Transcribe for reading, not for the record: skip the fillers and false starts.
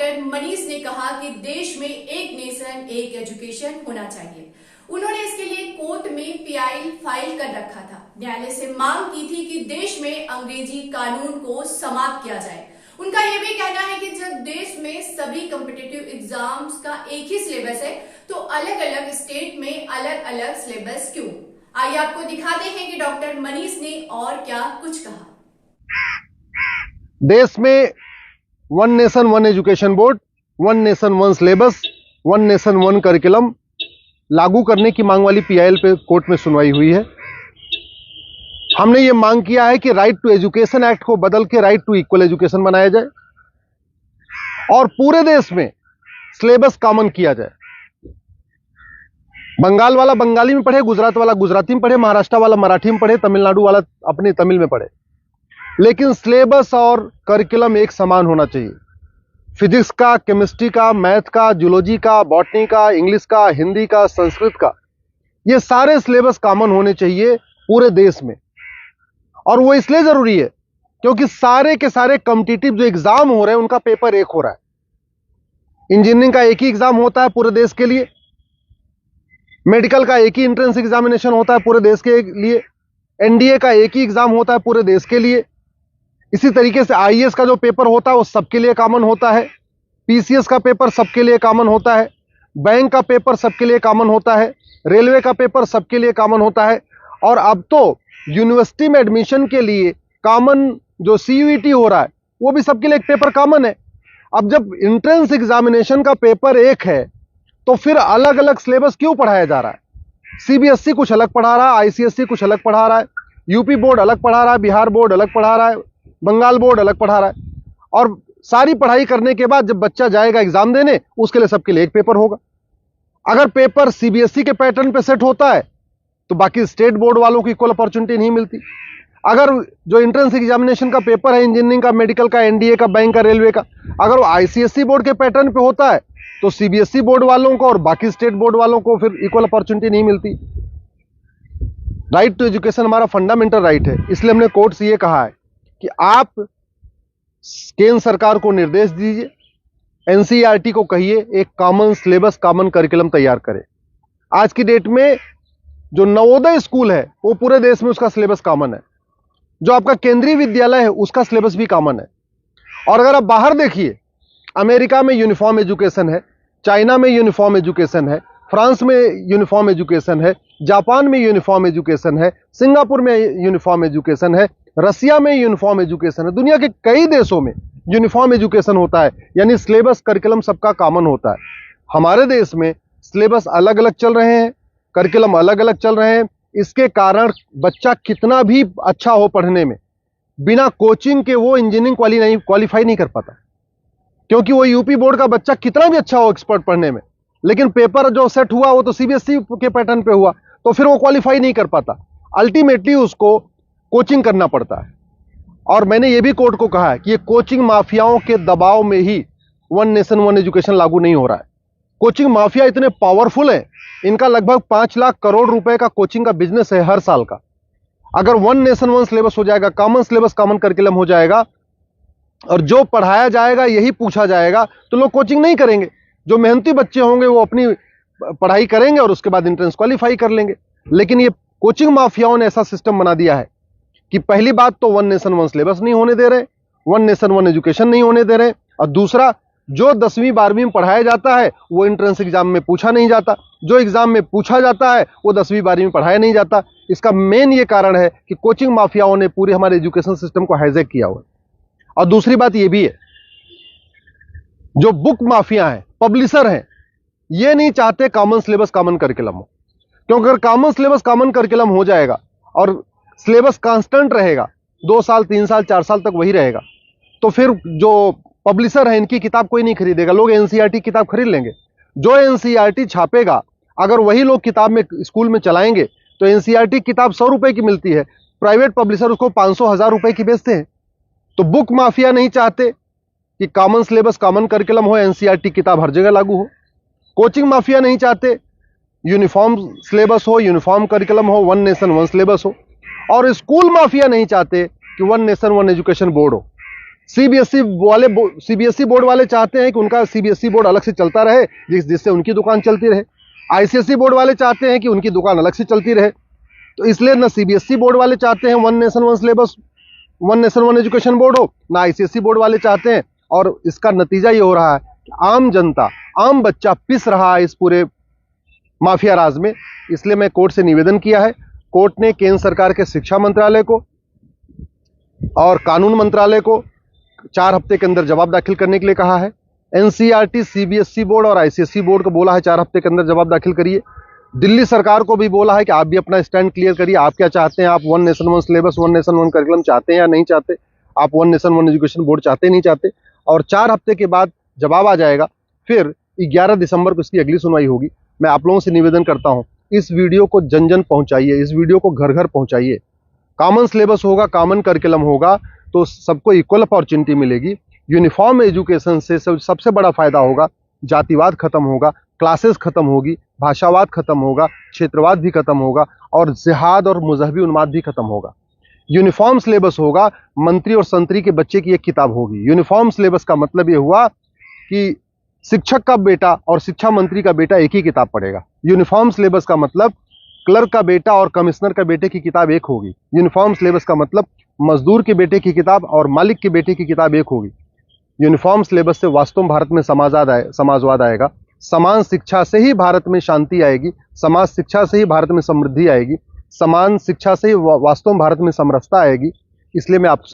Doctor Manish ने कहा कि देश में एक नेशन एक एजुकेशन होना चाहिए। उन्होंने इसके लिए कोर्ट में पीआई फाइल कर रखा था। न्यायालय से मांग की थी कि देश में अंग्रेजी कानून को समाप्त किया जाए। उनका यह भी कहना है कि जब देश में सभी कॉम्पिटिटिव एग्जाम्स का एक ही सिलेबस है तो अलग अलग स्टेट में अलग अलग सिलेबस क्यों। आइए आपको दिखाते हैं कि डॉक्टर मनीष ने और क्या कुछ कहा। देश में one nation one education board, one nation one syllabus, one nation one curriculum लागू करने की मांग वाली पीआईएल पे कोर्ट में सुनवाई हुई है। हमने ये मांग किया है कि राइट टू एजुकेशन एक्ट को बदल के राइट टू इक्वल एजुकेशन बनाया जाए और पूरे देश में सिलेबस कॉमन किया जाए। बंगाल वाला बंगाली में पढ़े, गुजरात वाला गुजराती में पढ़े, महाराष्ट्र वाला मराठी में पढ़े, तमिलनाडु वाला अपनी तमिल में पढ़े, लेकिन सिलेबस और करिकुलम एक समान होना चाहिए। फिजिक्स का, केमिस्ट्री का, मैथ का, जूलॉजी का, बॉटनी का, इंग्लिश का, हिंदी का, संस्कृत का, ये सारे सिलेबस कॉमन होने चाहिए पूरे देश में। और वो इसलिए जरूरी है क्योंकि सारे के सारे कॉम्पिटिटिव जो एग्जाम हो रहे हैं उनका पेपर एक हो रहा है। इंजीनियरिंग का एक ही एग्जाम होता है पूरे देश के लिए, मेडिकल का एक ही एंट्रेंस एग्जामिनेशन होता है पूरे देश के लिए, एनडीए का एक ही एग्जाम होता है पूरे देश के लिए। इसी तरीके से आईएएस का जो पेपर होता है वो सबके लिए कॉमन होता है, पीसीएस का पेपर सबके लिए कॉमन होता है, बैंक का पेपर सबके लिए कॉमन होता है, रेलवे का पेपर सबके लिए कॉमन होता है। और अब तो यूनिवर्सिटी में एडमिशन के लिए कॉमन जो सीयूईटी हो रहा है वो भी सबके लिए एक पेपर कॉमन है। अब जब एंट्रेंस एग्जामिनेशन का पेपर एक है तो फिर अलग अलग सिलेबस क्यों पढ़ाया जा रहा है? सीबीएसई कुछ अलग पढ़ा रहा है, आईसीएसई कुछ अलग पढ़ा रहा है, यूपी बोर्ड अलग पढ़ा रहा है, बिहार बोर्ड अलग पढ़ा रहा है, बंगाल बोर्ड अलग पढ़ा रहा है। और सारी पढ़ाई करने के बाद जब बच्चा जाएगा एग्जाम देने, उसके लिए सबके लिए एक पेपर होगा। अगर पेपर सीबीएसई के पैटर्न पे सेट होता है तो बाकी स्टेट बोर्ड वालों को इक्वल अपॉर्चुनिटी नहीं मिलती। अगर जो एंट्रेंस एग्जामिनेशन का पेपर है इंजीनियरिंग का, मेडिकल का, एनडीए का, बैंक का, रेलवे का, अगर वो आईसीएसई बोर्ड के पैटर्न पे होता है तो सीबीएसई बोर्ड वालों को और बाकी स्टेट बोर्ड वालों को फिर इक्वल अपॉर्चुनिटी नहीं मिलती। राइट टू एजुकेशन हमारा फंडामेंटल राइट है, इसलिए हमने कोर्ट से ये कहा है कि आप केंद्र सरकार को निर्देश दीजिए, एनसीईआरटी को कहिए एक कॉमन सिलेबस, कॉमन करिकुलम तैयार करे। आज की डेट में जो नवोदय स्कूल है वो पूरे देश में उसका सिलेबस कॉमन है, जो आपका केंद्रीय विद्यालय है उसका सिलेबस भी कॉमन है। और अगर आप बाहर देखिए, अमेरिका में यूनिफॉर्म एजुकेशन है, चाइना में यूनिफॉर्म एजुकेशन है, फ्रांस में यूनिफॉर्म एजुकेशन है, जापान में यूनिफॉर्म एजुकेशन है, सिंगापुर में यूनिफॉर्म एजुकेशन है, रसिया में यूनिफॉर्म एजुकेशन है, दुनिया के कई देशों में यूनिफॉर्म एजुकेशन होता है, यानी सिलेबस करिकुलम सबका कॉमन होता है। हमारे देश में सिलेबस अलग अलग चल रहे हैं, करिकुलम अलग अलग चल रहे हैं। इसके कारण बच्चा कितना भी अच्छा हो पढ़ने में, बिना कोचिंग के वो इंजीनियरिंग क्वालिफाई नहीं कर पाता, क्योंकि वो यूपी बोर्ड का बच्चा कितना भी अच्छा हो एक्सपर्ट पढ़ने में, लेकिन पेपर जो सेट हुआ वो तो सीबीएसई के पैटर्न पे हुआ, तो फिर वो क्वालिफाई नहीं कर पाता। अल्टीमेटली उसको कोचिंग करना पड़ता है। और मैंने ये भी कोर्ट को कहा है कि ये कोचिंग माफियाओं के दबाव में ही वन नेशन वन एजुकेशन लागू नहीं हो रहा है। कोचिंग माफिया इतने पावरफुल है, इनका लगभग 5 लाख करोड़ रुपए का कोचिंग का बिजनेस है हर साल का। अगर वन नेशन वन सिलेबस हो जाएगा, कॉमन सिलेबस, कॉमन करिकुलम हो जाएगा और जो पढ़ाया जाएगा यही पूछा जाएगा, तो लोग कोचिंग नहीं करेंगे। जो मेहनती बच्चे होंगे वो अपनी पढ़ाई करेंगे और उसके बाद एंट्रेंस क्वालिफाई कर लेंगे। लेकिन ये कोचिंग माफियाओं ने ऐसा सिस्टम बना दिया है कि पहली बात तो वन नेशन वन सिलेबस नहीं होने दे रहे, वन नेशन वन एजुकेशन नहीं होने दे रहे, और दूसरा जो 10वीं 12वीं में पढ़ाया जाता है वो एंट्रेंस एग्जाम में पूछा नहीं जाता, जो एग्जाम में पूछा जाता है वो 10वीं 12वीं में पढ़ाया नहीं जाता। इसका मेन ये कारण है कि कोचिंग माफियाओं ने पूरे हमारे एजुकेशन सिस्टम को हाईजैक किया हुआ है। और दूसरी बात ये भी है, जो बुक माफिया हैं, पब्लिशर हैं, ये नहीं चाहते कॉमन सिलेबस कॉमन करिकुलम हो, क्योंकि अगर कॉमन सिलेबस कॉमन करिकुलम हो जाएगा और सिलेबस कांस्टेंट रहेगा, 2 साल 3 साल 4 साल तक वही रहेगा, तो फिर जो पब्लिशर है इनकी किताब कोई नहीं खरीदेगा, लोग एनसीईआरटी किताब खरीद लेंगे। जो एनसीईआरटी छापेगा अगर वही लोग किताब में स्कूल में चलाएंगे तो एनसीईआरटी किताब 100 रुपए की मिलती है, प्राइवेट पब्लिशर उसको 500-1000 रुपए की बेचते हैं। तो बुक माफिया नहीं चाहते कि कॉमन सिलेबस कॉमन करिकुलम हो, एनसीईआरटी किताब हर जगह लागू हो। कोचिंग माफिया नहीं चाहते यूनिफॉर्म सिलेबस हो, यूनिफॉर्म करिकुलम हो, वन नेशन वन सिलेबस हो। और स्कूल माफिया नहीं चाहते कि one nation one education board हो। सीबीएसई बोर्ड वाले चाहते हैं कि उनका सीबीएसई बोर्ड अलग से चलता रहे, जिससे उनकी दुकान चलती रहे। आईसीएसई बोर्ड वाले चाहते हैं कि उनकी दुकान अलग से चलती रहे। तो इसलिए न सीबीएसई बोर्ड वाले चाहते हैं one nation one syllabus, one nation one education board हो, ना आईसीएसई बोर्ड वाले चाहते हैं। और इसका नतीजा ये हो रहा है कि आम जनता, आम बच्चा पिस रहा है इस पूरे माफिया राज में। इसलिए मैं कोर्ट से निवेदन किया है। कोर्ट ने केंद्र सरकार के शिक्षा मंत्रालय को और कानून मंत्रालय को 4 हफ्ते के अंदर जवाब दाखिल करने के लिए कहा है। एनसीईआरटी, सीबीएसई बोर्ड और आईसीएसई बोर्ड को बोला है 4 हफ्ते के अंदर जवाब दाखिल करिए। दिल्ली सरकार को भी बोला है कि आप भी अपना स्टैंड क्लियर करिए, आप क्या चाहते हैं, आप one nation one syllabus, one nation one curriculum चाहते हैं या नहीं चाहते, आप one nation one education board चाहते नहीं चाहते। और 4 हफ्ते के बाद जवाब आ जाएगा, फिर 11 दिसंबर को इसकी अगली सुनवाई होगी। मैं आप लोगों से निवेदन करता हूं, इस वीडियो को जन जन पहुंचाइए, इस वीडियो को घर घर पहुंचाइए। कॉमन सिलेबस होगा, कॉमन करिकुलम होगा तो सबको इक्वल अपॉर्चुनिटी मिलेगी। यूनिफॉर्म एजुकेशन से सबसे बड़ा फायदा होगा, जातिवाद खत्म होगा, क्लासेस खत्म होगी, भाषावाद खत्म होगा, क्षेत्रवाद भी खत्म होगा और जिहाद और मजहबी उन्माद भी खत्म होगा। यूनिफॉर्म सिलेबस होगा, मंत्री और संतरी के बच्चे की एक किताब होगी। यूनिफॉर्म सिलेबस का मतलब ये हुआ कि शिक्षक का बेटा और शिक्षा मंत्री का बेटा एक ही किताब पढ़ेगा। यूनिफॉर्म सिलेबस का मतलब क्लर्क का बेटा और कमिश्नर का बेटे की किताब एक होगी। यूनिफॉर्म सिलेबस का मतलब मजदूर के बेटे की किताब और मालिक के बेटे की किताब एक होगी। यूनिफॉर्म सिलेबस से वास्तव में भारत में समाजवाद आएगा। समान शिक्षा से ही भारत में शांति आएगी, समाज शिक्षा से ही भारत में समृद्धि आएगी, समान शिक्षा से ही वास्तव में भारत में समरसता आएगी। इसलिए मैं आप